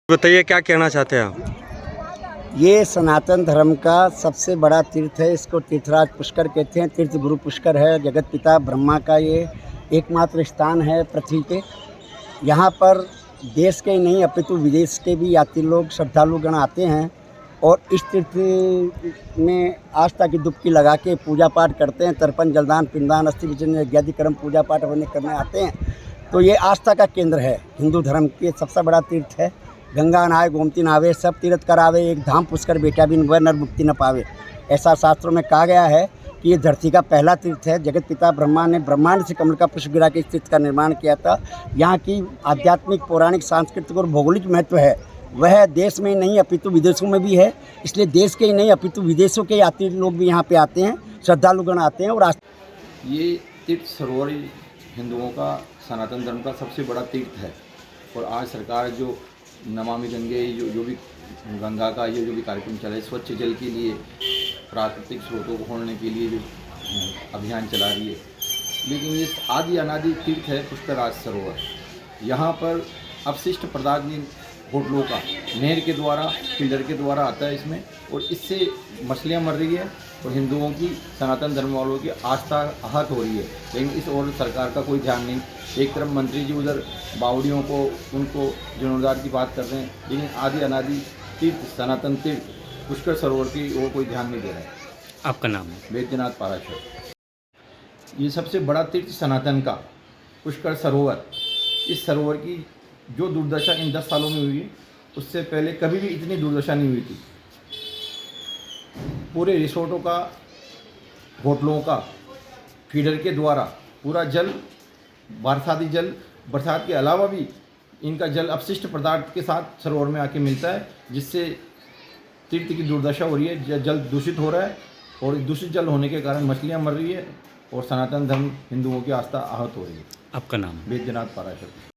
बताइए क्या कहना चाहते हैं आप। ये सनातन धर्म का सबसे बड़ा तीर्थ है। इसको तीर्थराज पुष्कर कहते हैं। तीर्थ गुरु पुष्कर है। जगत पिता ब्रह्मा का ये एकमात्र स्थान है पृथ्वी पे। यहाँ पर देश के ही नहीं अपितु विदेश के भी यात्री लोग श्रद्धालुगण आते हैं और इस तीर्थ में आस्था की डुबकी लगा के पूजा पाठ करते हैं। तर्पण जलदान पिंडदान अस्थि विसर्जन इत्यादि कर्म पूजा पाठ करने आते हैं। तो ये आस्था का केंद्र है। हिंदू धर्म के सबसे बड़ा तीर्थ है। गंगा नहाए गोमती नहावे सब तीर्थ करावे, एक धाम पुष्कर बेटा बिन वह नर मुक्ति न पावे। ऐसा शास्त्रों में कहा गया है कि ये धरती का पहला तीर्थ है। जगत पिता ब्रह्मा ने ब्रह्मांड से कमल का पुष्प गिरा के इस तीर्थ का निर्माण किया था। यहाँ की आध्यात्मिक पौराणिक सांस्कृतिक और भौगोलिक महत्व है वह देश में ही नहीं अपितु विदेशों में भी है। इसलिए देश के ही नहीं अपितु विदेशों के यात्री लोग भी यहाँ पे आते हैं, श्रद्धालुगण आते हैं। और ये तीर्थ सरोवर हिंदुओं का सनातन धर्म का सबसे बड़ा तीर्थ है। और आज सरकार जो नमामि गंगे जो भी गंगा का ये जो भी कार्यक्रम चला है, स्वच्छ जल के लिए प्राकृतिक स्रोतों को खोलने के लिए जो अभियान चला रही है, लेकिन ये आदि अनादि तीर्थ है पुष्कर सरोवर। यहाँ पर अपशिष्ट पदार्थ होटलों का नहर के द्वारा फिल्टर के द्वारा आता है इसमें, और इससे मछलियाँ मर रही है और हिंदुओं की सनातन धर्म वालों की आस्था आहत हो रही है। लेकिन इस ओर सरकार का कोई ध्यान नहीं। एक तरफ मंत्री जी उधर बावड़ियों को उनको जीर्णोद्धार की बात कर रहे हैं, लेकिन आदि अनादि तीर्थ सनातन तीर्थ पुष्कर सरोवर की ओर कोई ध्यान नहीं दे रहा है। आपका नाम है? वैद्यनाथ पाराशर। ये सबसे बड़ा तीर्थ सनातन का पुष्कर सरोवर। इस सरोवर की जो दुर्दशा इन 10 सालों में हुई, उससे पहले कभी भी इतनी दुर्दशा नहीं हुई थी। पूरे रिसोर्टों का, होटलों का फीडर के द्वारा पूरा जल, बरसाती जल, बरसात के अलावा भी इनका जल अपशिष्ट पदार्थ के साथ सरोवर में आके मिलता है, जिससे तीर्थ की दुर्दशा हो रही है। जल दूषित हो रहा है और दूषित जल होने के कारण मछलियाँ मर रही है और सनातन धर्म हिंदुओं की आस्था आहत हो रही है। आपका नाम? वैद्यनाथ पाराशर।